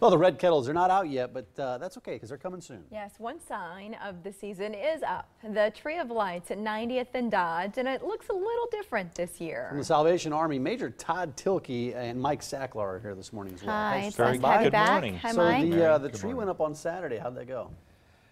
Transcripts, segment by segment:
Well, the red kettles are not out yet, but that's okay because they're coming soon. Yes, one sign of the season is up. The Tree of Lights at 90th and Dodge, and it looks a little different this year. From the Salvation Army, Major Todd Tilkey and Mike Sackler are here this morning as well. Hi, Thanks it's for nice coming to have by. you back. morning. Hi, So Mike. the tree went up on Saturday. How'd that go?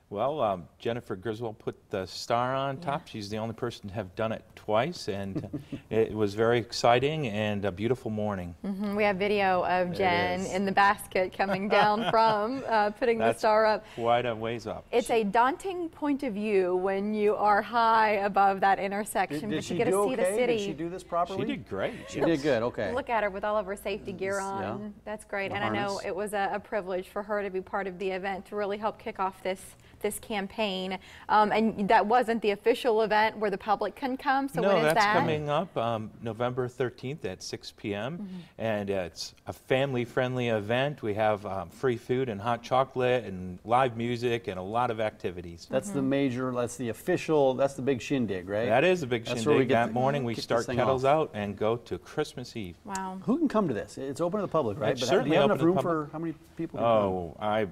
Well, Jennifer Griswold put the star on top. She's the only person to have done it twice, and it was very exciting and a beautiful morning. We have video of Jen in the basket coming down from putting the star up. Quite a ways up. It's a daunting point of view when you are high above that intersection, Did but she you get to do see okay? the city. Did she do this properly? She did great. She did good, okay. Look at her with all of her safety gear on. Yeah. That's great. The And I know harness. it was a privilege for her to be part of the event to really help kick off this campaign. And that wasn't the official event where the public can come, so when is that? No, that's coming up November 13th at 6 p.m. And it's a family-friendly event. We have free food and hot chocolate and live music and a lot of activities. That's the major, that's the official, that's the big shindig, right? That is a big That's where we shindig. get That to morning we kick start this thing kettles off. out and go to Christmas Eve. Wow. Who can come to this? It's open to the public, right? It's But certainly do you have open enough to the room public. for how many people can come? Oh,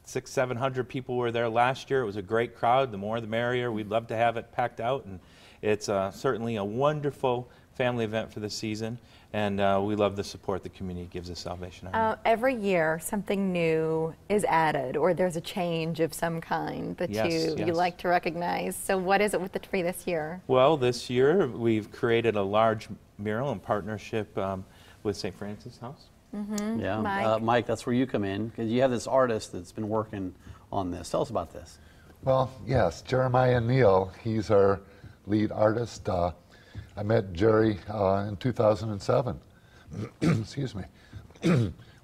600-700 people were there last year. It was a great crowd. The more the merrier. We'd love to have it packed out, and it's certainly a wonderful family event for the season, and we love the support the community gives the Salvation Army. Every year something new is added, or there's a change of some kind that you Yes. like to recognize. So what is it with the tree this year? Well, this year we've created a large mural in partnership with St. Francis House. Yeah, Mike? Mike, that's where you come in because you have this artist that's been working on this. Tell us about this. Well, yes, Jeremiah Neal, he's our lead artist. I met Jerry in 2007, excuse me,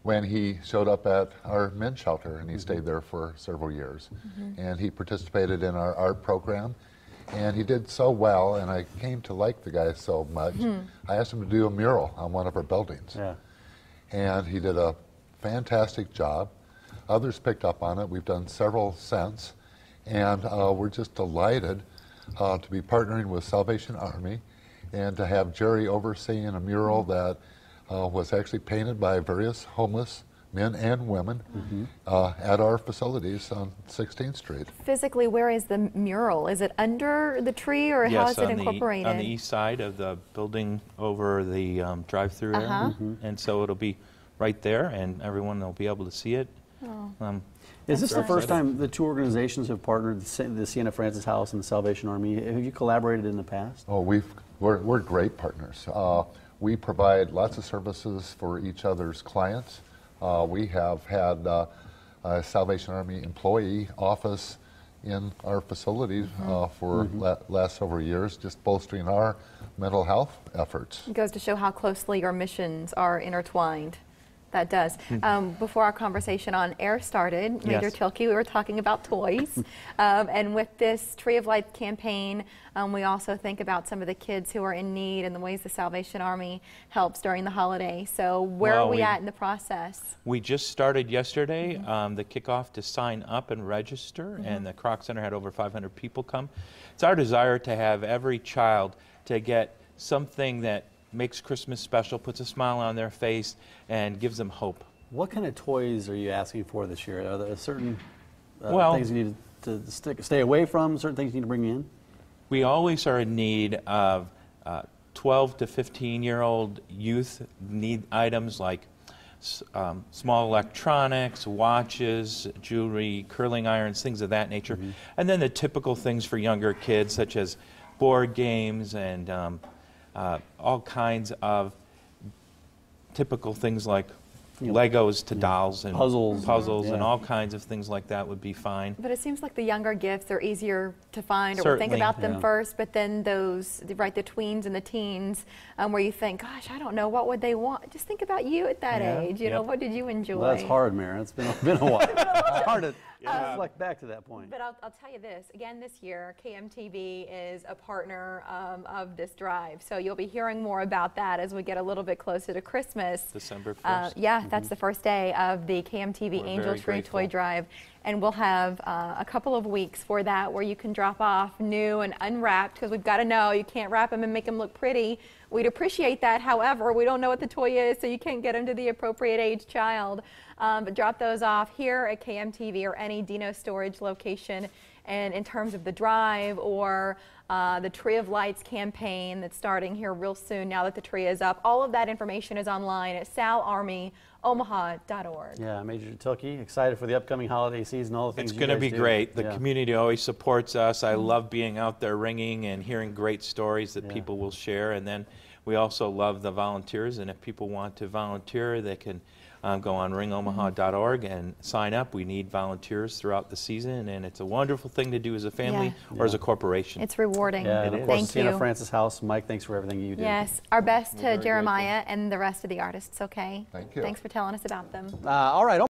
when he showed up at our men's shelter, and he stayed there for several years. And he participated in our art program, and he did so well, and I came to like the guy so much, I asked him to do a mural on one of our buildings. Yeah. And he did a fantastic job. Others picked up on it. We've done several since, and we're just delighted to be partnering with Salvation Army and to have Jerry overseeing a mural that was actually painted by various homeless men and women at our facilities on 16th Street. Physically, where is the mural? Is it under the tree, or how is it incorporated? On the east side of the building over the drive-through area. And so it'll be right there, and everyone will be able to see it. Is this the first time the two organizations have partnered, the Sienna Francis House and the Salvation Army? Have you collaborated in the past? Oh, we're great partners. We provide lots of services for each other's clients. We have had a Salvation Army employee office in our facilities for last several years, just bolstering our mental health efforts. It goes to show how closely your missions are intertwined. That does. Before our conversation on air started, Major Tilkey, we were talking about toys. And with this Tree of Life campaign, we also think about some of the kids who are in need and the ways the Salvation Army helps during the holiday. So where are we at in the process? We just started yesterday, the kickoff to sign up and register, and the Kroc Center had over 500 people come. It's our desire to have every child to get something that makes Christmas special, puts a smile on their face, and gives them hope. What kind of toys are you asking for this year? Are there certain things you need to stay away from, certain things you need to bring in? We always are in need of 12 to 15-year-old youth need items like small electronics, watches, jewelry, curling irons, things of that nature. And then the typical things for younger kids, such as board games and all kinds of typical things like Legos to dolls and puzzles and all kinds of things like that would be fine. But it seems like the younger gifts are easier to find, or Certainly. we think about them first, but then those, right, the tweens and the teens, where you think, gosh, I don't know, what would they want? Just think about you at that age, you know, what did you enjoy? Well, that's hard, Mary. It's been a while. It's hard to reflect back to that point. But I'll tell you this, again this year, KMTV is a partner of this drive, so you'll be hearing more about that as we get a little bit closer to Christmas. December 1st. Yeah, that's the first day of the KMTV We're Angel very Tree grateful. Toy Drive. And we'll have a couple of weeks for that where you can drop off new and unwrapped, because we've got to know you can't wrap them and make them look pretty. We'd appreciate that. However, we don't know what the toy is, so you can't get them to the appropriate age child. But drop those off here at KMTV or any Dino Storage location. And in terms of the drive or the Tree of Lights campaign that's starting here real soon now that the tree is up, all of that information is online at salarmyomaha.org. Yeah, Major Tilke, excited for the upcoming holiday season, all the things It's you going to guys be do. great. The Yeah. community always supports us. I love being out there ringing and hearing great stories that Yeah. people will share. And then we also love the volunteers. And if people want to volunteer, they can go on ringomaha.org and sign up. We need volunteers throughout the season, and it's a wonderful thing to do as a family or as a corporation. It's rewarding. Yeah, and of course, Thank Sienna you. Francis House. Mike, thanks for everything you do. Yes, our best We're to very Jeremiah and the rest of the artists, okay? Thank you. Thanks for telling us about them. All right.